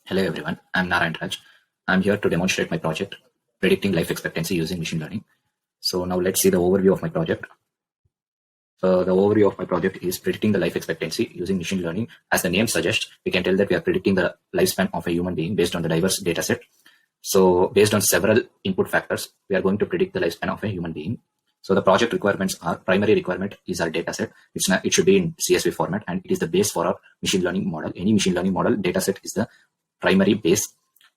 Hello everyone, I'm Narayan Raj. I'm here to demonstrate my project, predicting life expectancy using machine learning. So now let's see the overview of my project. So the overview of my project is predicting the life expectancy using machine learning. As the name suggests, we can tell that we are predicting the lifespan of a human being based on the diverse data set. So based on several input factors, we are going to predict the lifespan of a human being. So the project requirements are: primary requirement is our data set. It should be in CSV format, and it is the base for our machine learning model. Any machine learning model data set is the primary base.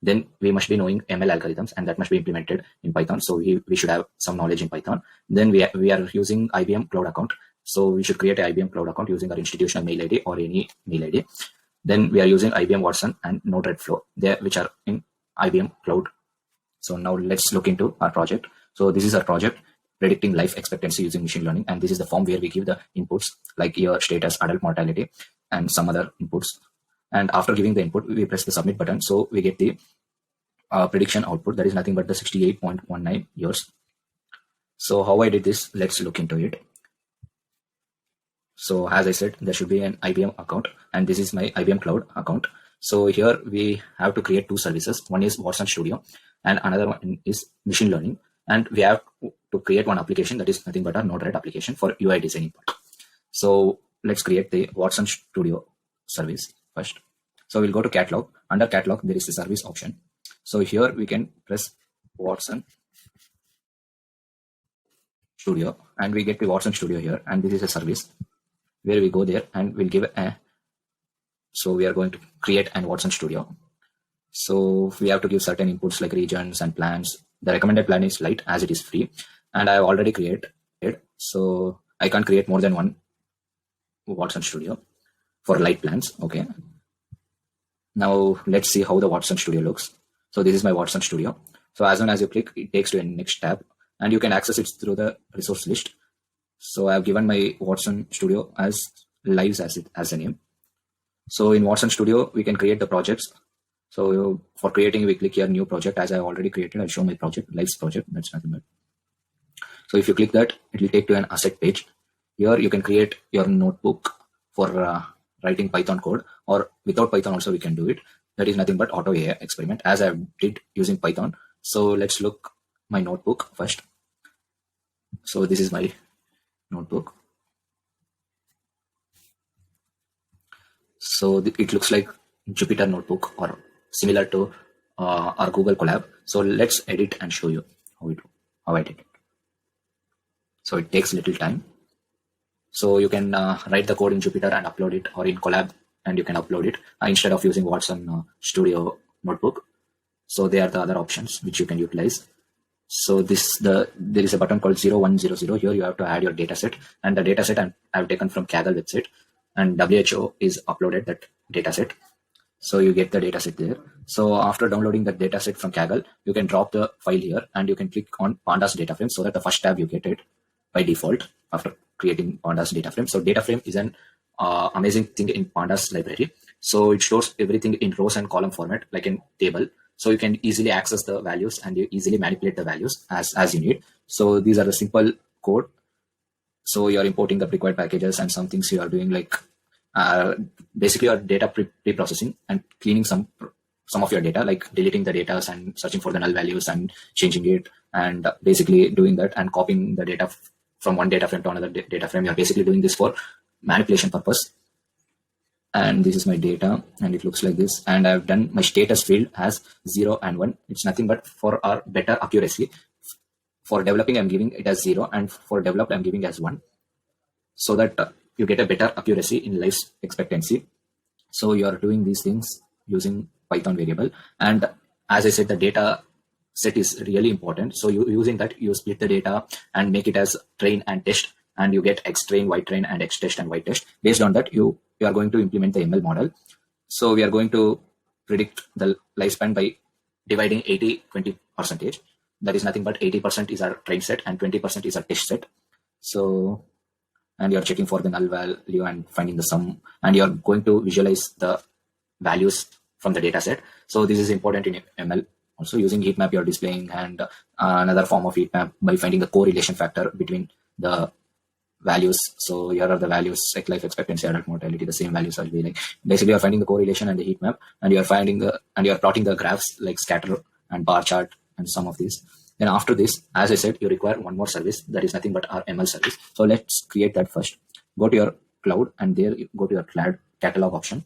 Then we must be knowing ML algorithms, and that must be implemented in Python. So we should have some knowledge in Python. Then we are using IBM Cloud account. So we should create an IBM Cloud account using our institutional mail ID or any mail ID. Then we are using IBM Watson and Node-RED-Flow, which are in IBM Cloud. So now let's look into our project. So this is our project, predicting life expectancy using machine learning. And this is the form where we give the inputs like year, status, adult mortality, and some other inputs. And after giving the input, we press the submit button. So we get the prediction output. That is nothing but the 68.19 years. So how I did this, let's look into it. So as I said, there should be an IBM account, and this is my IBM Cloud account. So here we have to create two services. One is Watson Studio and another one is machine learning. And we have to create one application that is nothing but a Node-RED application for UI designing part. So let's create the Watson Studio service first. So we'll go to catalog. Under catalog, there is the service option. So here we can press Watson Studio, and we get the Watson Studio here. And this is a service where we go there and we'll give so we are going to create an Watson Studio. So we have to give certain inputs like regions and plans. The recommended plan is light as it is free, and I have already created, so I can't create more than one Watson Studio for light plans. Okay. Now let's see how the Watson Studio looks. So this is my Watson Studio. So as soon as you click, it takes to a next tab, and you can access it through the resource list. So I've given my Watson Studio as lives as a name. So in Watson Studio, we can create the projects. So for creating, we click here new project. As I already created, I'll show my project, lives project. That's nothing but. So if you click that, it will take to an asset page. Here you can create your notebook for writing Python code, or without Python also we can do it. That is nothing but auto AI experiment as I did using Python. So let's look my notebook first. So this is my notebook. So it looks like Jupyter notebook or similar to our Google Colab. So let's edit and show you how I did it. So it takes little time. So you can write the code in Jupyter and upload it, or in Colab and you can upload it instead of using Watson Studio notebook. So they are the other options which you can utilize. So there is a button called 0100. Here you have to add your data set, and the data set I've taken from Kaggle website, and WHO is uploaded that data set. So you get the data set there. So after downloading the data set from Kaggle, you can drop the file here and you can click on Pandas data frame, so that the first tab you get it by default after creating Pandas data frame. So data frame is an amazing thing in Pandas library. So it stores everything in rows and column format like in table. So you can easily access the values and you easily manipulate the values as you need. So these are the simple code. So you're importing the required packages, and some things you are doing like basically your data pre-processing and cleaning some of your data, like deleting the data and searching for the null values and changing it, and basically doing that and copying the data from one data frame to another data frame. You're basically doing this for manipulation purpose. And this is my data, and it looks like this. And I've done my status field as 0 and 1. It's nothing but for our better accuracy. For developing, I'm giving it as 0, and for developed, I'm giving as 1, so that you get a better accuracy in life expectancy. So you are doing these things using Python variable. And as I said, the data set is really important. So using that, you split the data and make it as train and test, and you get X train, Y train, and X test and Y test. Based on that, you are going to implement the ML model. So we are going to predict the lifespan by dividing 80-20%. That is nothing but 80% is our train set and 20% is our test set. So, and you're checking for the null value and finding the sum, and you're going to visualize the values from the data set. So this is important in ML. Also using heat map, you're displaying, and another form of heat map by finding the correlation factor between the values. So here are the values like life expectancy, adult mortality. The same values will be like basically you're finding the correlation and the heat map, and you're finding the and you're plotting the graphs like scatter and bar chart and some of these. Then after this, as I said, you require one more service that is nothing but our ML service. So let's create that first. Go to your cloud and there you go to your cloud catalog option.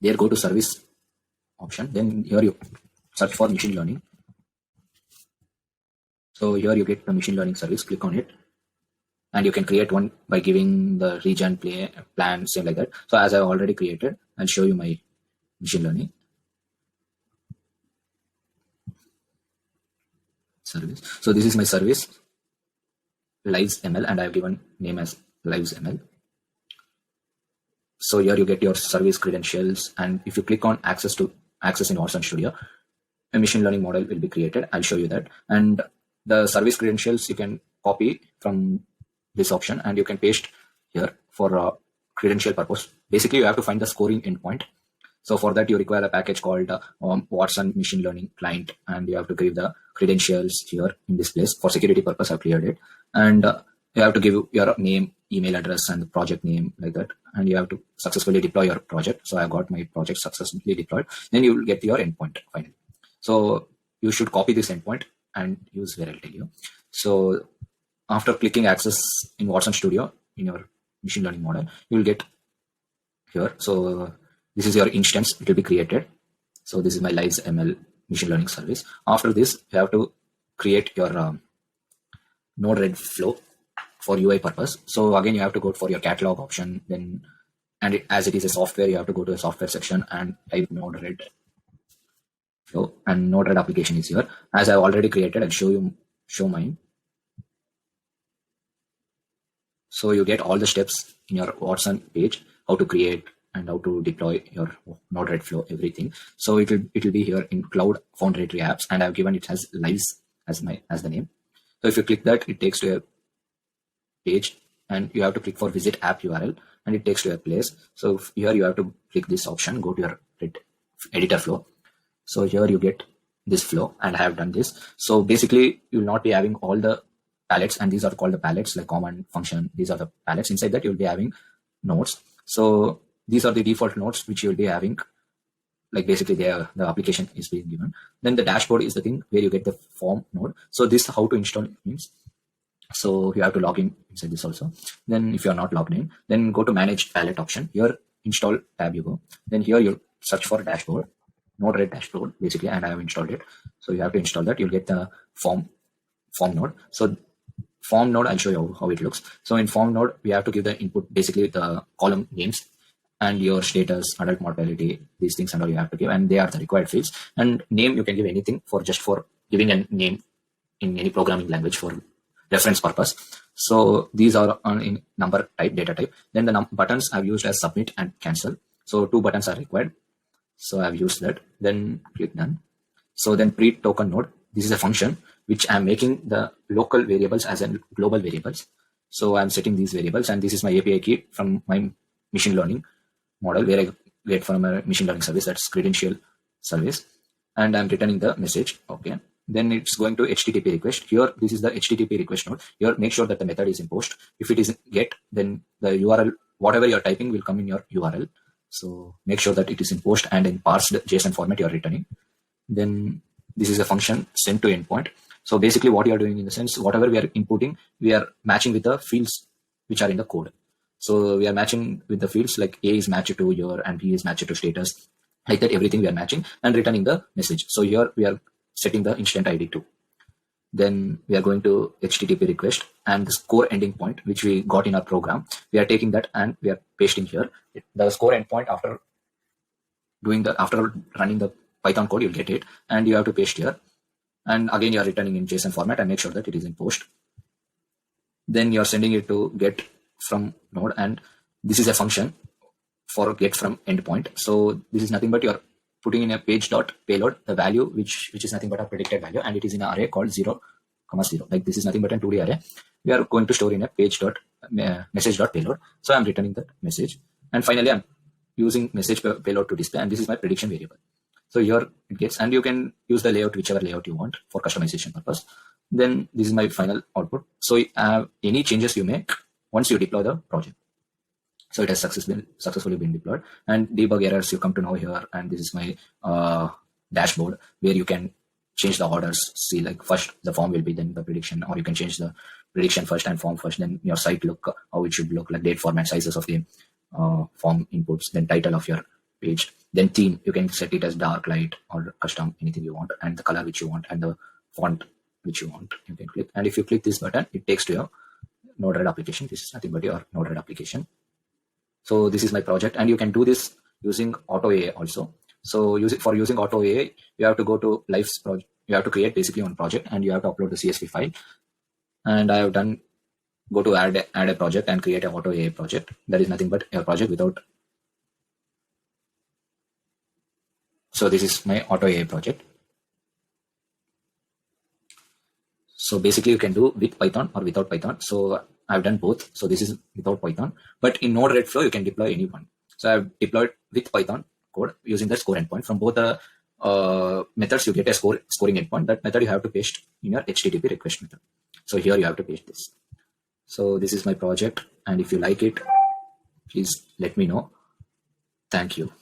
There go to service option. Then here you search for machine learning. So here you get the machine learning service. Click on it, and you can create one by giving the region, plan, same like that. So as I've already created, I'll show you my machine learning service. So this is my service, Lives ML, and I've given name as Lives ML. So here you get your service credentials, and if you click on access in Watson Studio, a machine learning model will be created. I'll show you that. And the service credentials you can copy from this option and you can paste here for credential purpose. Basically, you have to find the scoring endpoint. So for that, you require a package called Watson Machine Learning Client, and you have to give the credentials here in this place. For security purpose, I've cleared it. And you have to give your name, email address, and the project name like that. And you have to successfully deploy your project. So I've got my project successfully deployed. Then you will get your endpoint finally. So you should copy this endpoint and use where I'll tell you. So after clicking access in Watson Studio in your machine learning model, you will get here. So this is your instance, it will be created. So this is my Lives ML machine learning service. After this, you have to create your Node-RED flow for UI purpose. So again, you have to go for your catalog option, then, and as it is a software, you have to go to a software section and type Node-RED flow, and Node-RED application is here. As I've already created, I'll show mine. So you get all the steps in your Watson page, how to create and how to deploy your Node-RED flow, everything. So it will be here in Cloud Foundry apps, and I've given it as Lives as the name. So if you click that, it takes to a page, and you have to click for visit app URL, and it takes to a place. So here you have to click this option, go to your editor flow. So here you get this flow, and I have done this. So basically, you will not be having all the palettes, and these are called the palettes, like command, function. These are the palettes. Inside that, you will be having nodes. So these are the default nodes which you will be having. Like basically, the application is being given. Then the dashboard is the thing where you get the form node. So this how to install means. So you have to log in inside this also. Then if you are not logged in, then go to manage palette option. Here install tab you go. Then here you search for dashboard, Node-RED dashboard basically, and I have installed it. So you have to install that. You'll get the form node. So form node, I'll show you how it looks. So in form node, we have to give the input, basically the column names and your status, adult mortality, these things and all you have to give, and they are the required fields. And name, you can give anything for giving a name in any programming language for reference purpose. So these are in number type, data type. Then the buttons I've used as submit and cancel. So 2 buttons are required. So I've used that. Then click done. So then pre-token node, this is a function which I'm making the local variables as in global variables. So I'm setting these variables, and this is my API key from my machine learning model where I get from a machine learning service, that's credential service, and I'm returning the message. Okay. Then it's going to HTTP request. Here, this is the HTTP request node. Here, make sure that the method is imposed. If it is get, then the URL, whatever you're typing will come in your URL. So make sure that it is imposed and in parsed JSON format you're returning. Then this is a function send to endpoint. So basically what you are doing in the sense, whatever we are inputting, we are matching with the fields which are in the code. So we are matching with the fields like A is matched to year and B is matched to status. Like that, everything we are matching and returning the message. So here we are setting the instant ID too. Then we are going to HTTP request, and the score ending point, which we got in our program, we are taking that and we are pasting here. The score endpoint after running the Python code, you'll get it, and you have to paste here. And again, you are returning in JSON format and make sure that it is in post. Then you are sending it to get from node, and this is a function for get from endpoint. So this is nothing but you're putting in a page.payload the value which is nothing but a predicted value, and it is in an array called 0, 0. Like this is nothing but a 2D array. We are going to store in a message.payload. So I'm returning that message, and finally I'm using message payload to display, and this is my prediction variable. So here it gets, and you can use the layout, whichever layout you want for customization purpose. Then this is my final output. So any changes you make once you deploy the project. So it has successfully been deployed, and debug errors you come to know here. And this is my dashboard where you can change the orders. See, like first the form will be, then the prediction, or you can change the prediction first and form first. Then your site look, how it should look, like date, format, sizes of the form inputs, then title of your page, then theme. You can set it as dark, light, or custom, anything you want, and the color which you want, and the font which you want. You can click, and if you click this button, it takes to your Node-RED application. This is nothing but your Node-RED application. So this is my project, and you can do this using Auto AI also. So using Auto AI, you have to go to Life's project. You have to create basically one project, and you have to upload the CSV file. And I have done, go to add a project and create a Auto AI project. That is nothing but a project without. So this is my Auto AI project. So basically you can do with Python or without Python. So I've done both. So this is without Python, but in Node-RED flow, you can deploy any one. So I've deployed with Python code using the score endpoint. From both the methods, you get a scoring endpoint. That method you have to paste in your HTTP request method. So here you have to paste this. So this is my project. And if you like it, please let me know. Thank you.